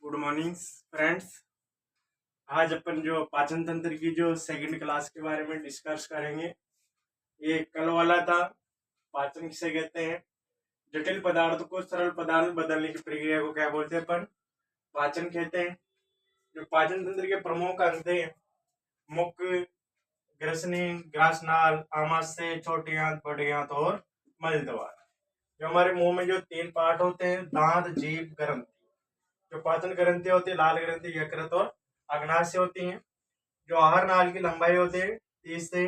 Good morning friends. आज अपन जो पाचन तंत्र की जो सेकंड क्लास के बारे में डिस्कस करेंगे। ये कल वाला था। पाचन किसे कहते हैं? जटिल पदार्थ को सरल पदार्थ में बदलने की प्रक्रिया को क्या बोलते हैं? अपन पाचन कहते हैं। जो पाचन तंत्र के प्रमुख अंग थे मुख, ग्रसनी, ग्रासनाल, आमाशय, छोटी आंत, बड़ी आंत और मल द्वार। जो हमारे मुंह में जो तीन पार्ट होते हैं, दांत, जीभ, ग्रंथि। जो पाचन ग्रंथि होती है, लाल ग्रंथि, यकृत और अग्नाशय होती हैं। जो आहार नाल की लंबाई होती है 30 से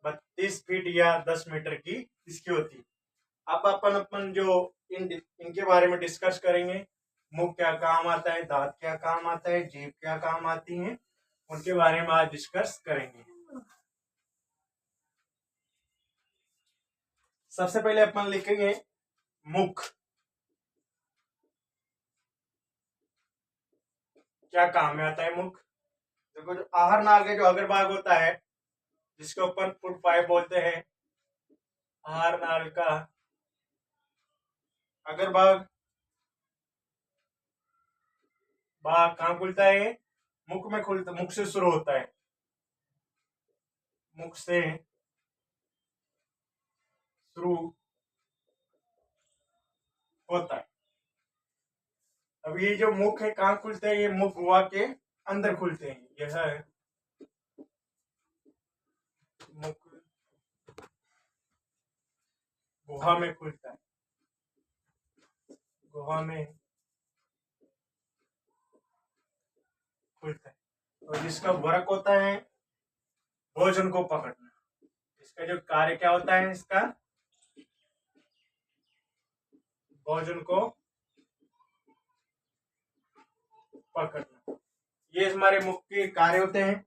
32 फीट या 10 मीटर की इसकी होती है। अब अपन अपन जो इनके बारे में डिस्कस करेंगे। मुख क्या काम आता है, दांत क्या काम आता है, जीभ क्या काम आती है, उनके बारे में आज डिस्कस करेंगे। सबसे पहले अपन लिखेंगे मुख क्या काम में आता है। मुख देखो, जो आहार नाल का जो अग्रभाग होता है जिसको अपन फूड पाइप बोलते हैं, आहार नाल का अग्रभाग भाग कहाँ खुलता है? मुख में खुलता, मुख से शुरू होता है, मुख से शुरू होता है। अब ये जो मुख है कहाँ खुलते हैं? ये मुख गुहा के अंदर खुलते हैं। यह है मुख गुहा में खुलता है, गुहा में खुलता है। और जिसका वर्क होता है भोजन को पकड़ना। इसका जो कार्य क्या होता है? इसका भोजन को पकड़ना। ये हमारे मुख के कार्य होते हैं।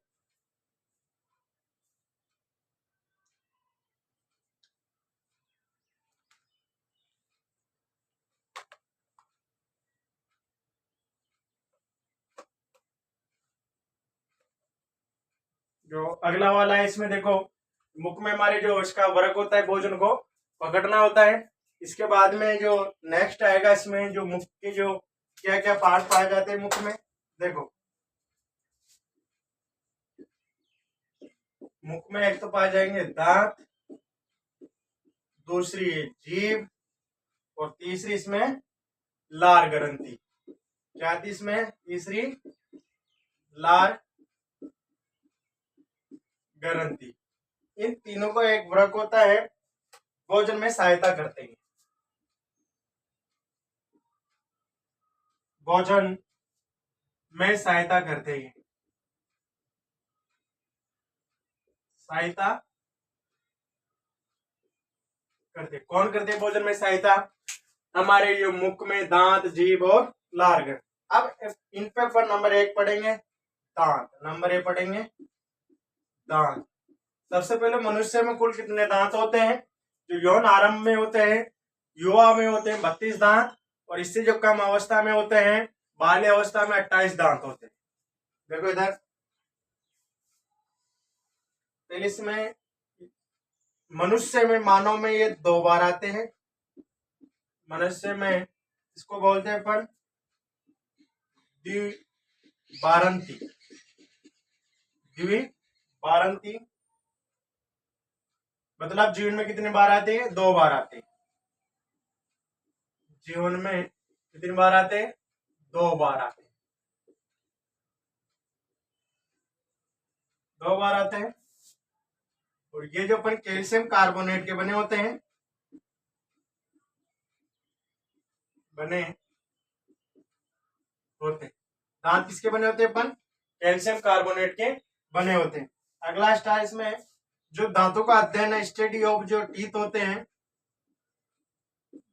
जो अगला वाला है इसमें देखो, मुख में हमारे जो इसका वर्क होता है भोजन को पकड़ना होता है। इसके बाद में जो नेक्स्ट आएगा इसमें जो मुख के जो क्या क्या पार्ट पाए जाते हैं मुख में। देखो, मुख में एक तो पाए जाएंगे दांत, दूसरी जीभ और तीसरी इसमें लार ग्रंथि। क्या थी इसमें? तीसरी लार ग्रंथि। इन तीनों का एक वर्क होता है, भोजन में सहायता करते हैं, भोजन में सहायता करते हैं, सहायता करते। कौन करते हैं भोजन में सहायता? हमारे ये मुख में दांत, जीभ और लार ग्रंथि। अब इन पे पर नंबर 1 पढ़ेंगे दांत, नंबर 1 पढ़ेंगे दांत। सबसे पहले मनुष्य में कुल कितने दांत होते हैं? जो यौन आरंभ में होते हैं, युवा में होते हैं 32 दांत, और इससे जो कम अवस्था में होते हैं बाल्य अवस्था में 28 दांत होते हैं। देखो इधर, पहले इसमें मनुष्य में, मानव में ये 2 बार आते हैं। मनुष्य में इसको बोलते हैं अपन द्विबारंती, द्विबारंती। मतलब जीवन में कितने बार आते हैं? 2 बार आते हैं। जीवन में कितनी बार आते हैं? 2 बार आते हैं, 2 बार आते हैं। और ये जो अपन कैल्शियम कार्बोनेट के बने होते हैं, बने होते हैं। दांत किसके बने होते हैं? अपन कैल्शियम कार्बोनेट के बने होते हैं। अगला स्टार इसमें जो दांतों का अध्ययन है, स्टडी ऑफ जो टीथ होते हैं,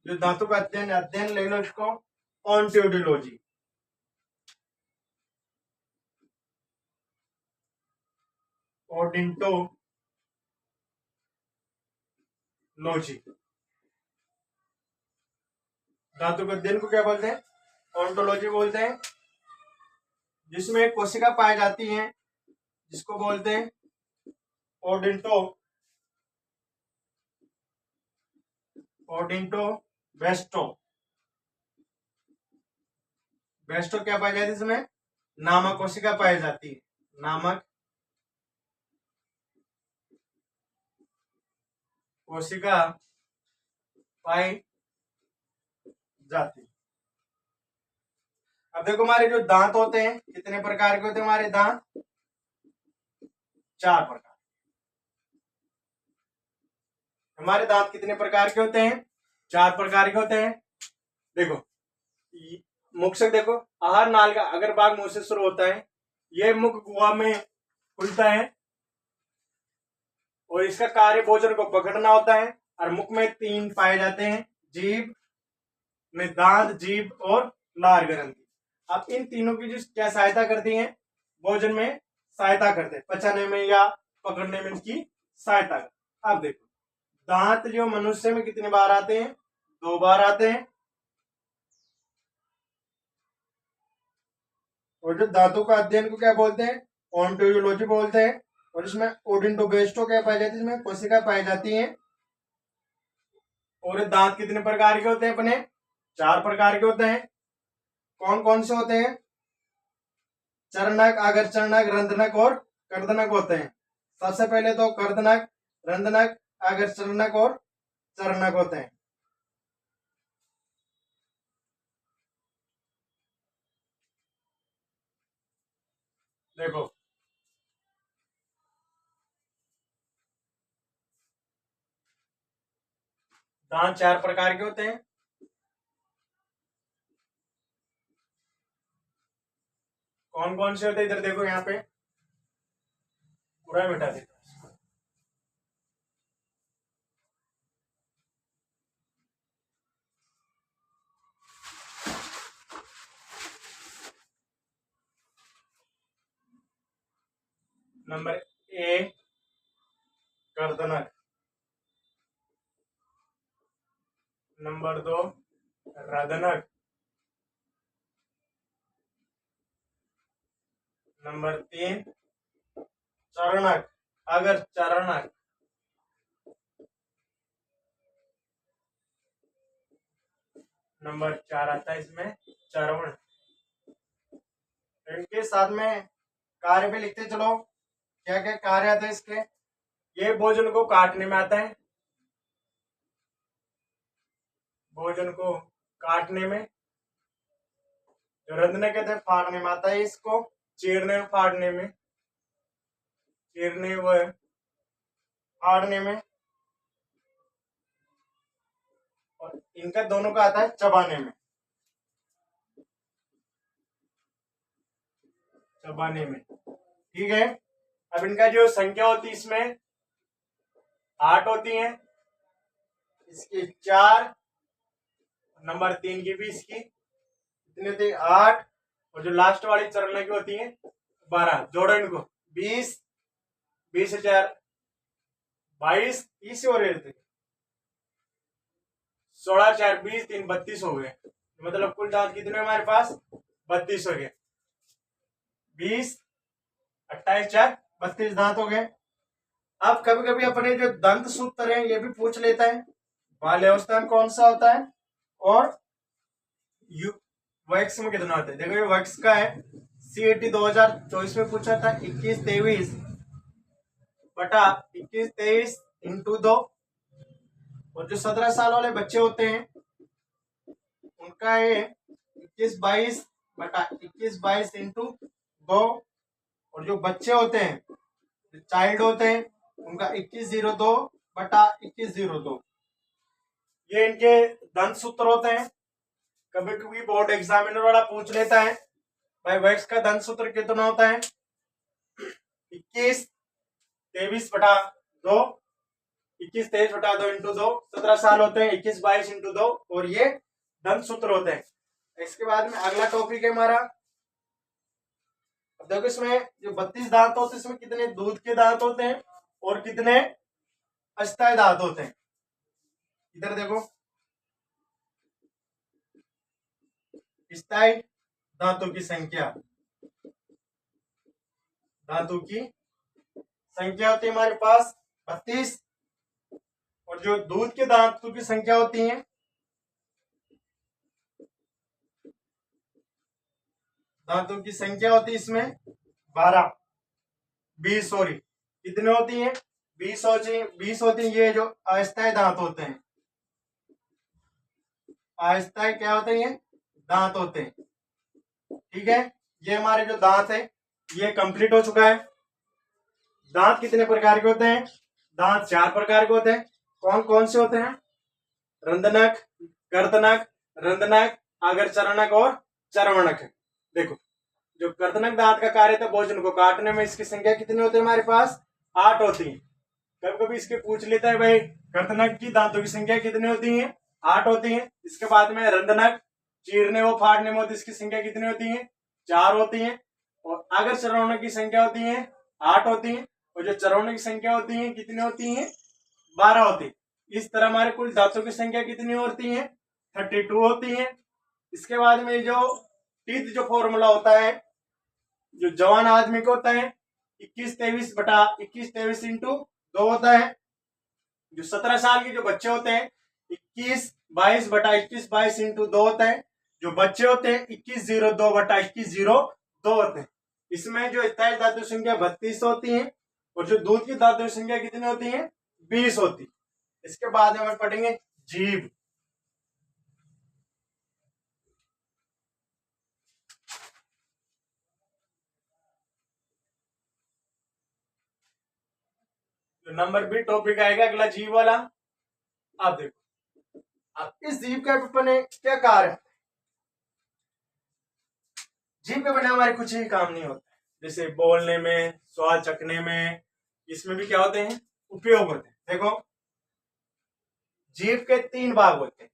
जो दांतों का अध्ययन, अध्ययन ले लो इसको ओंटोलॉजी, ओडिंटोलॉजी। दांतों के अध्ययन को क्या बोलते हैं? ओंटोलॉजी बोलते हैं। जिसमें कोशिका पाई जाती हैं जिसको बोलते हैं ओडिंटो, ओडिंटो वेस्टो। बेस्टो क्या पाई जाती है इसमें? नामक कोशिका पाई जाती है, नामक कोशिका पाई जाती है। अब देखो हमारे जो दांत होते हैं कितने प्रकार के होते हैं हमारे दांत? 4 प्रकार। हमारे दांत कितने प्रकार के होते हैं? 4 प्रकार के होते हैं। देखो मुख से देखो, आहार नाल का अगर भाग मुंह से शुरू होता है, ये मुख गुहा में खुलता है और इसका कार्य भोजन को पकड़ना होता है। और मुख में 3 पाए जाते हैं, जीभ में दांत, जीभ और लार ग्रंथि। अब इन तीनों की जो क्या सहायता करती हैं? भोजन में सहायता करते हैं, पचाने में या पकड़ने में इनकी सहायता करते। अब देखो दांत जो मनुष्य में कितनी बार आते हैं? 2 बार आते हैं। और जो दांतों का अध्ययन को क्या बोलते हैं? ओडोंटोलॉजी बोलते हैं। और इसमें ओडेंटोबेस्टो क्या पाई जाती है? इसमें कोशिका पाई जाती है। और दांत कितने प्रकार के होते हैं अपने? 4 प्रकार के होते हैं। कौन कौन से होते हैं? चरणक, आगरचरणक, रंध्रनक और कर्दनक होते हैं। सबसे पहले तो कर्दनक, रंध्रनक, आगरचरणक और चरणक होते हैं। देखो दांत 4 प्रकार के होते हैं। कौन कौन से होते हैं? इधर देखो, यहाँ पे पूरा मिटा देता हूं। नंबर ए कर्दनक, नंबर 2 रदनक, नंबर 3 चरणक, अगर चरणक, नंबर 4 आता है इसमें चरवण। इनके साथ में कार्य भी लिखते चलो, क्या क्या कार्य आता है इसके? ये भोजन को काटने में आता है, भोजन को काटने में। जो रंधने कहते हैं फाड़ने में आता है, इसको चीरने फाड़ने में, चीरने व फाड़ने में। और इनका दोनों का आता है चबाने में, चबाने में। ठीक है। अब इनका जो संख्या होती है इसमें 8 होती है, इसकी 4, नंबर 3 की भी इसकी कितनी होती है? 8। और जो लास्ट वाली चरण की होती है 12। जोड़ो इनको, 20, 20 से 4 22, 30 और 16, 4 20, 3 32 हो गए। मतलब कुल दांत कितने हमारे पास? 32 हो गए। 20, 28, 4 32 दांत हो गए। अब कभी कभी अपने जो दंत सूत्र है ये भी पूछ लेता है, बाल्यावस्था में कौन सा होता है और वैक्स में कितना होता है। देखो ये वैक्स का है, CAT 2024 में पूछा था 21-23 बटा 21-23 इंटू 2। और जो 17 साल वाले बच्चे होते हैं उनका ये 21-22 बटा 21-22 इंटू 2। और जो बच्चे होते हैं, जो चाइल्ड होते हैं, उनका 2102 बटा 2102। ये इनके दंत सूत्र होते हैं। कभी कभी बोर्ड एग्जामिनर वाला पूछ लेता है भाई वैक्स का दंत सूत्र कितना होता है? 21-23 बटा 2, 21-23 बटा 2 इंटू 2। 17 साल होते हैं, 21-22 इंटू 2। और ये दंत सूत्र होते हैं। इसके बाद में अगला टॉपिक है हमारा, अब देखो इसमें जो 32 दांत होते हैं इसमें कितने दूध के दांत होते हैं और कितने अस्थायी दांत होते हैं? इधर देखो, स्थायी दांतों की संख्या, धातु की संख्या होती है हमारे पास 32। और जो दूध के दांतों की संख्या होती है दांतों की संख्या होती है इसमें 12, 20 सॉरी, कितने होती है? 20 होती है। ये जो अस्थायी दांत होते हैं, अस्थायी क्या होते हैं? ये दांत होते हैं। ठीक है, ये हमारे जो दांत है ये कंप्लीट हो चुका है। दांत कितने प्रकार के होते हैं? दांत 4 प्रकार के होते हैं। कौन कौन से होते हैं? रंधनक, कर्तनक, रंधनक, अग्रचरणक और चर्वणक। देखो, जो कर्तनक दांत का कार्य था भोजन को काटने में, इसकी संख्या कितनी होती है हमारे पास? 8 होती है। कभी कभी इसके पूछ लेता है भाई कर्तनक की दांतों की संख्या कितनी होती है? 8 होती है। इसके बाद में रंधनक, चीरने व फाड़ने में होती है, इसकी संख्या कितनी होती है? 4 होती है। और अगर चरणों की संख्या होती है 8 होती है। और जो चरणों की संख्या होती है कितनी होती है? 12 होती है। इस तरह हमारे कुल दांतों की संख्या कितनी होती है? 32 होती है। इसके बाद में जो टीथ जो फॉर्मूला होता है, जो जवान आदमी को होता है 21-23 इंटू 2 होता है। जो 17 साल के जो बच्चे होते हैं 21-22 इंटू 2 होता है। जो बच्चे होते हैं 21-02 होते हैं। इसमें जो स्थायी धातु संख्या 32 होती है और जो दूध की धातु संख्या कितनी होती है? 20 होती है। इसके बाद हम पढ़ेंगे जीभ। तो नंबर बी टॉपिक आएगा अगला, जीभ वाला। आप देखो, अब इस जीभ का अपने क्या कार्य है? जीभ के बिना हमारे कुछ ही काम नहीं होता है। जैसे बोलने में, स्वाद चखने में, इसमें भी क्या होते हैं? उपयोग होते हैं। देखो, जीभ के 3 भाग होते हैं।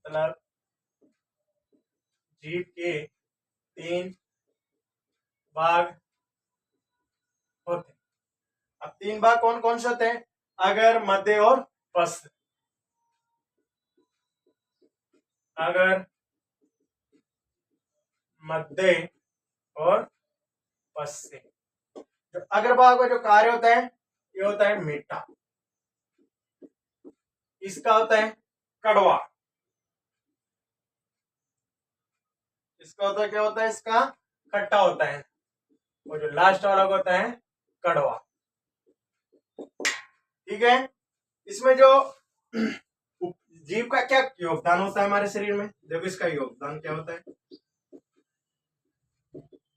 मतलब जीभ के 3 भाग होते हैं। अब 3 भाग कौन कौन से होते हैं? अगर, मध्य और पश्च। अगर, मध्य और पश्च। जो अगर भाग का जो कार्य होता है ये होता है मीठा। इसका होता है कड़वा। इसका होता है क्या होता है? इसका खट्टा होता है। और जो लास्ट वाला होता है कड़वा। ठीक है, इसमें जो जीव का क्या योगदान होता है हमारे शरीर में? देखो, इसका योगदान क्या होता है?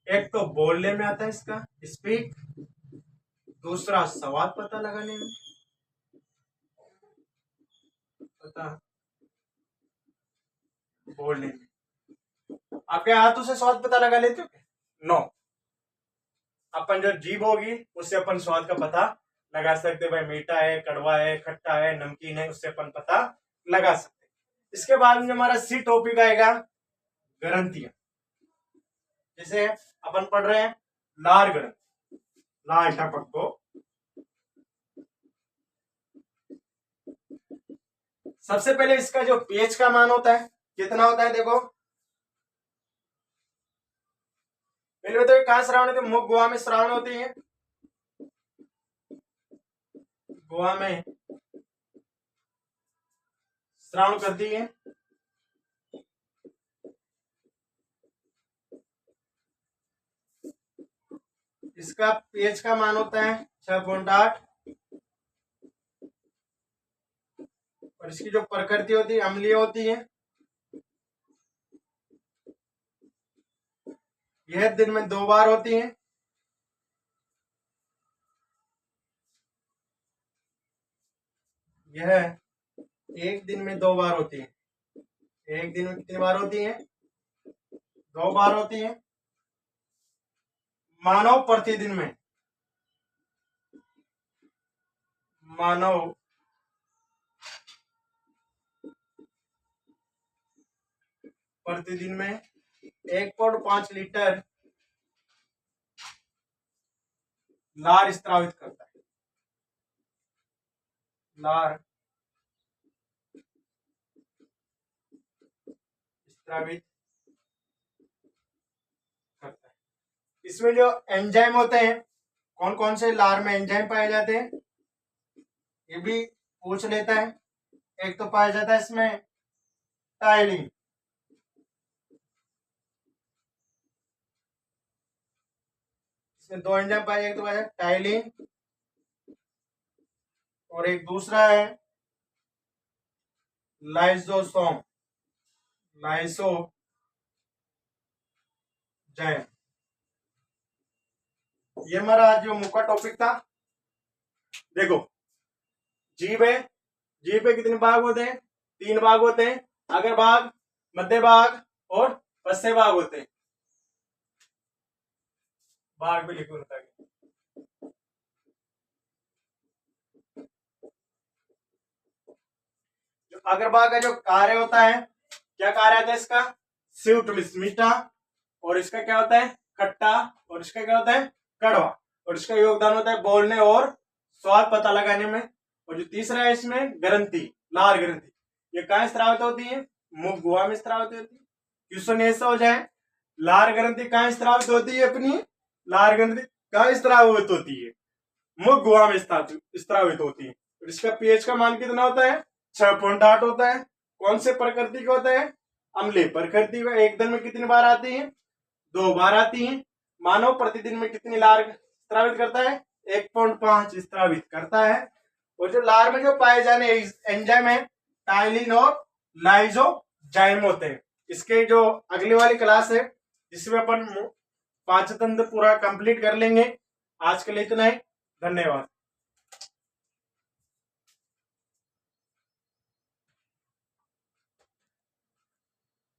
एक तो बोलने में आता है इसका स्पीक, दूसरा स्वाद पता लगाने में, पता बोलने में। आपके हाथों से स्वाद पता लगा लेते हो? नो। अपन जो जीभ होगी उससे अपन स्वाद का पता लगा सकते, भाई मीठा है, कड़वा है, खट्टा है, नमकीन है, उससे अपन पता लगा सकते। इसके बाद में हमारा सी टॉपिक आएगा ग्रंथियां। जैसे अपन पढ़ रहे हैं लार ग्रंथि, लार टपक को। सबसे पहले इसका जो पीएच का मान होता है कितना होता है? देखो, पहले बताओ कहां श्रावण होती है? मुख गुहा में श्रावण होती है। गुहा में श्रावण करती है। इसका पीएच का मान होता है 6.8। और इसकी जो प्रकृति होती है अम्लीय होती है। यह दिन में 2 बार होती है। यह एक दिन में 2 बार होती है। एक दिन में कितनी बार होती है? 2 बार होती है। मानव प्रतिदिन में, मानव प्रतिदिन में 1.5 लीटर लार स्त्रावित करता है। लार स्त्रावित करता है। इसमें जो एंजाइम होते हैं, कौन कौन से लार में एंजाइम पाए जाते हैं ये भी पूछ लेता है। एक तो पाया जाता है इसमें टाइलिन, इसमें दो एंजाइम पाए जाएंगे, तो है टाइलिन और एक दूसरा है लाइसोसोम, लाइसोजाइम। ये हमारा आज जो मुख्य टॉपिक था। देखो, जीभ है, जीभ पे कितने भाग होते हैं? 3 भाग होते हैं, अग्र भाग, मध्य भाग और पश्च भाग होते हैं। भाग भी लिखो होता है। जो अग्र भाग का जो कार्य होता है, क्या कार्य होता है इसका? स्वीट, मीठा, और इसका क्या होता है? खट्टा, और इसका क्या होता है? कड़वा, और इसका योगदान होता है बोलने और स्वाद पता लगाने में। और जो तीसरा है इसमें ग्रंथि, लार ग्रंथि, ये कहाँ स्त्रावित होती है? मुख गुहा में स्त्रावित होती है। क्वेश्चन ऐसा हो जाए, लार ग्रंथि कहाँ स्त्रावित होती है? अपनी लार ग्रंथि कहाँ स्त्रावित होती है? मुख गुहा में स्त्रावित होती है। और इसका पीएच का मान कितना होता है? 6.8 होता है। कौन से प्रकृति का होता है? अम्लीय प्रकृति का। एक दिन में कितनी बार आती है? 2 बार आती है। मानव प्रतिदिन में कितनी लार स्त्रावित करता है? 1.5 स्त्रावित करता है। और जो लार में जो पाए जाने एंजाइम है टाइलिन और लाइसोजाइम होते हैं। इसके जो अगली वाली क्लास है जिसमें अपन पाचन तंत्र पूरा कंप्लीट कर लेंगे। आज के लिए इतना ही, धन्यवाद।